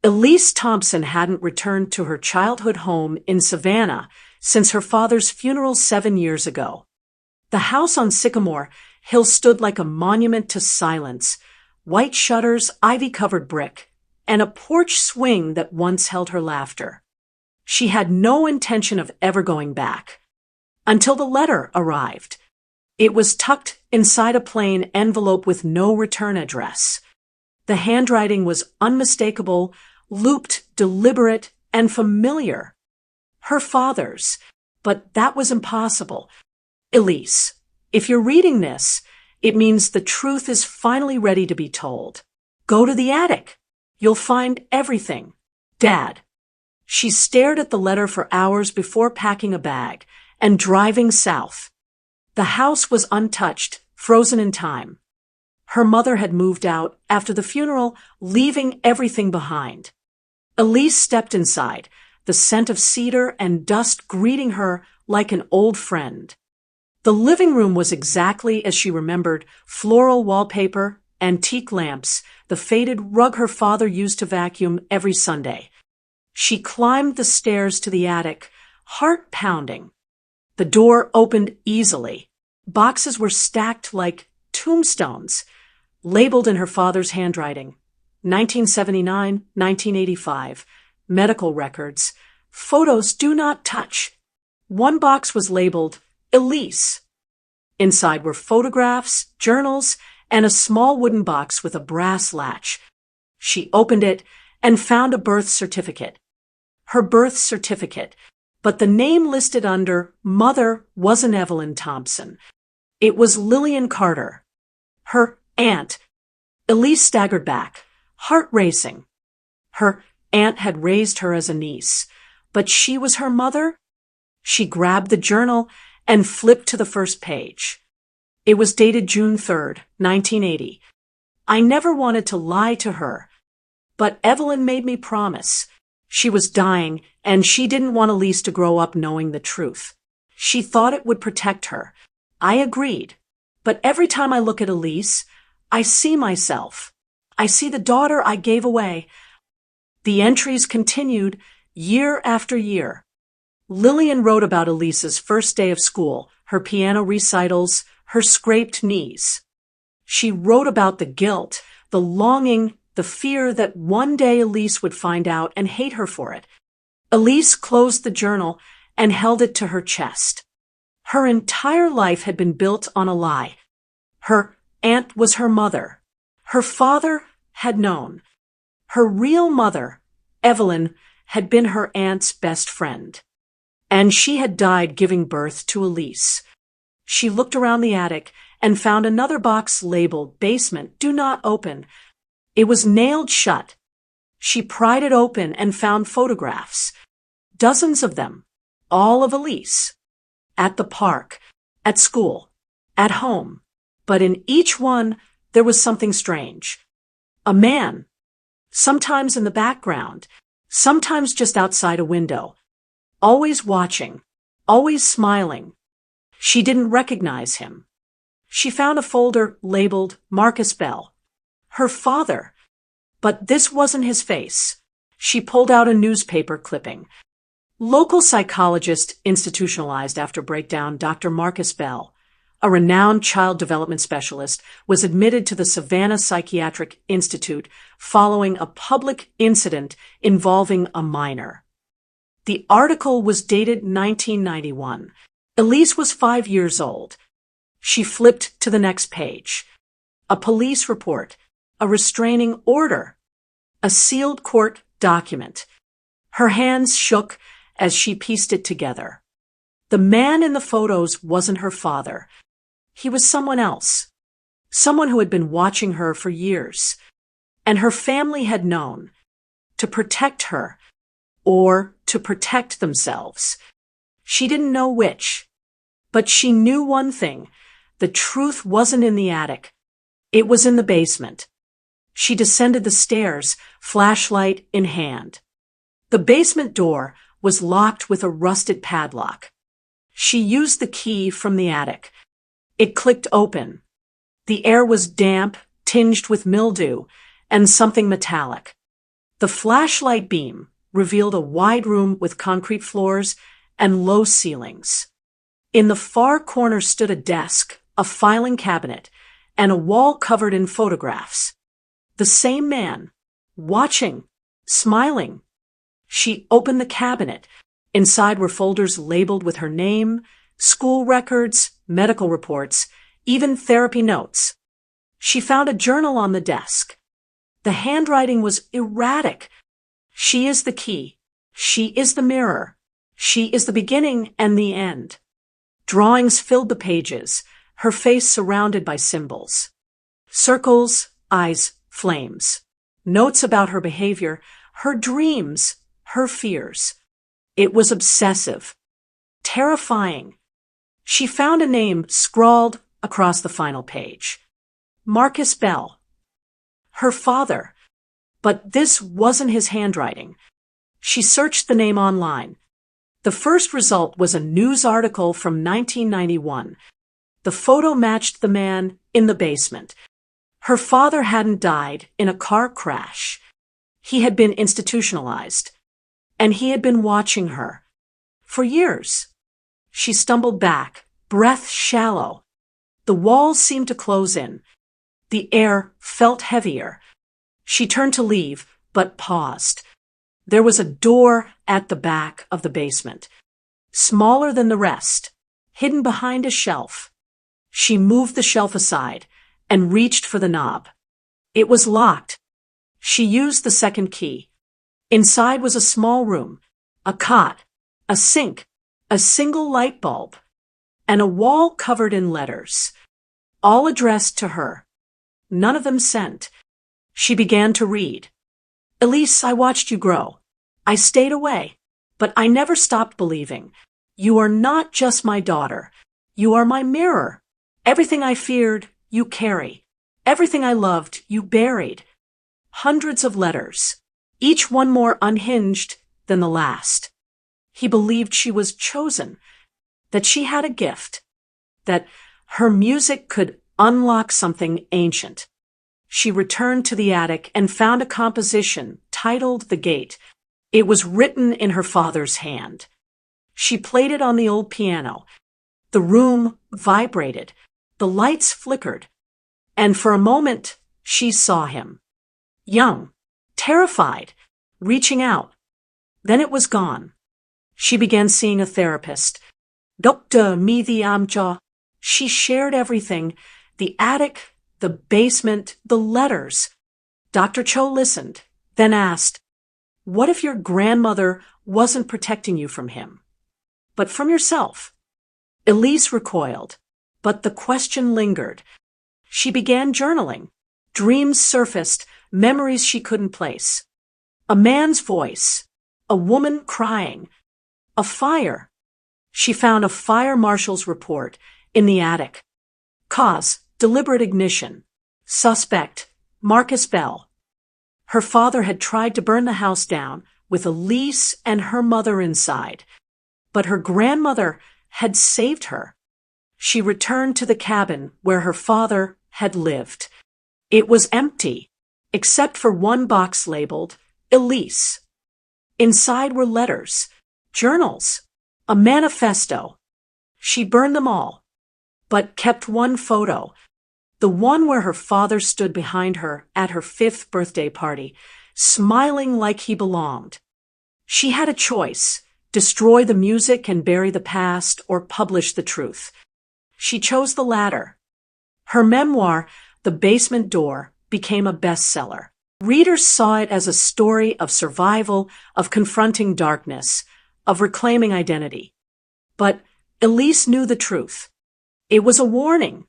Elise Thompson hadn't returned to her childhood home in Savannah since her father's funeral 7 years ago. The house on Sycamore Hill stood like a monument to silence, white shutters, ivy-covered brick, and a porch swing that once held her laughter. She had no intention of ever going back. Until the letter arrived. It was tucked inside a plain envelope with no return address. The handwriting was unmistakable, looped, deliberate, and familiar. Her father's, but that was impossible. Elise, if you're reading this, it means the truth is finally ready to be told. Go to the attic. You'll find everything. Dad. She stared at the letter for hours before packing a bag and driving south. The house was untouched, frozen in time. Her mother had moved out after the funeral, leaving everything behind. Elise stepped inside, the scent of cedar and dust greeting her like an old friend. The living room was exactly as she remembered: floral wallpaper, antique lamps, the faded rug her father used to vacuum every Sunday. She climbed the stairs to the attic, heart pounding. The door opened easily. Boxes were stacked like tombstones, labeled in her father's handwriting. 1979, 1985, medical records, photos do not touch. One box was labeled Elise. Inside were photographs, journals, and a small wooden box with a brass latch. She opened it and found a birth certificate. Her birth certificate, but the name listed under mother wasn't Evelyn Thompson. It was Lillian Carter, her aunt. Elise staggered back, heart racing. Her aunt had raised her as a niece, but she was her mother? She grabbed the journal and flipped to the first page. It was dated June 3rd, 1980. I never wanted to lie to her, but Evelyn made me promise. She was dying, and she didn't want Elise to grow up knowing the truth. She thought it would protect her. I agreed. But every time I look at Elise, I see myself. I see the daughter I gave away. The entries continued year after year. Lillian wrote about Elise's first day of school, her piano recitals, her scraped knees. She wrote about the guilt, the longing, the fear that one day Elise would find out and hate her for it. Elise closed the journal and held it to her chest. Her entire life had been built on a lie. Her aunt was her mother. Her father had known. Her real mother, Evelyn, had been her aunt's best friend. And she had died giving birth to Elise. She looked around the attic and found another box labeled basement, do not open. It was nailed shut. She pried it open and found photographs. Dozens of them. All of Elise. At the park, at school, at home. But in each one, there was something strange. A man. Sometimes in the background. Sometimes just outside a window. Always watching. Always smiling. She didn't recognize him. She found a folder labeled Marcus Bell. Her father. But this wasn't his face. She pulled out a newspaper clipping. Local psychologist institutionalized after breakdown, Dr. Marcus Bell, a renowned child development specialist, was admitted to the Savannah Psychiatric Institute following a public incident involving a minor. The article was dated 1991. Elise was 5 years old. She flipped to the next page. A police report, a restraining order, a sealed court document. Her hands shook as she pieced it together. The man in the photos wasn't her father. He was someone else. Someone who had been watching her for years. And her family had known. To protect her. Or to protect themselves. She didn't know which. But she knew one thing. The truth wasn't in the attic. It was in the basement. She descended the stairs, flashlight in hand. The basement door was locked with a rusted padlock. She used the key from the attic. It clicked open. The air was damp, tinged with mildew, and something metallic. The flashlight beam revealed a wide room with concrete floors and low ceilings. In the far corner stood a desk, a filing cabinet, and a wall covered in photographs. The same man, watching, smiling. She opened the cabinet. Inside were folders labeled with her name, school records, medical reports, even therapy notes. She found a journal on the desk. The handwriting was erratic. She is the key. She is the mirror. She is the beginning and the end. Drawings filled the pages, her face surrounded by symbols. Circles, eyes, flames. Notes about her behavior, her dreams, her fears. It was obsessive. Terrifying. She found a name scrawled across the final page. Marcus Bell. Her father. But this wasn't his handwriting. She searched the name online. The first result was a news article from 1991. The photo matched the man in the basement. Her father hadn't died in a car crash. He had been institutionalized. And he had been watching her. For years. She stumbled back, breath shallow. The walls seemed to close in. The air felt heavier. She turned to leave, but paused. There was a door at the back of the basement, smaller than the rest, hidden behind a shelf. She moved the shelf aside and reached for the knob. It was locked. She used the second key. Inside was a small room, a cot, a sink, a single light bulb, and a wall covered in letters, all addressed to her. None of them sent. She began to read. Elise, I watched you grow. I stayed away, but I never stopped believing. You are not just my daughter. You are my mirror. Everything I feared, you carry. Everything I loved, you buried. Hundreds of letters, each one more unhinged than the last. He believed she was chosen, that she had a gift, that her music could unlock something ancient. She returned to the attic and found a composition titled The Gate. It was written in her father's hand. She played it on the old piano. The room vibrated. The lights flickered. And for a moment, she saw him. Young, terrified, reaching out. Then it was gone. She began seeing a therapist. Dr. Mithi Amcha. She shared everything. The attic, the basement, the letters. Dr. Cho listened, then asked, what if your grandmother wasn't protecting you from him, but from yourself? Elise recoiled, but the question lingered. She began journaling. Dreams surfaced, memories she couldn't place. A man's voice, a woman crying, a fire. She found a fire marshal's report in the attic. Cause, deliberate ignition. Suspect, Marcus Bell. Her father had tried to burn the house down with Elise and her mother inside, but her grandmother had saved her. She returned to the cabin where her father had lived. It was empty, except for one box labeled Elise. Inside were letters, journals, a manifesto. She burned them all, but kept one photo, the one where her father stood behind her at her 5th birthday party, smiling like he belonged. She had a choice, destroy the music and bury the past or publish the truth. She chose the latter. Her memoir, The Basement Door, became a bestseller. Readers saw it as a story of survival, of confronting darkness, of reclaiming identity. But Elise knew the truth. It was a warning,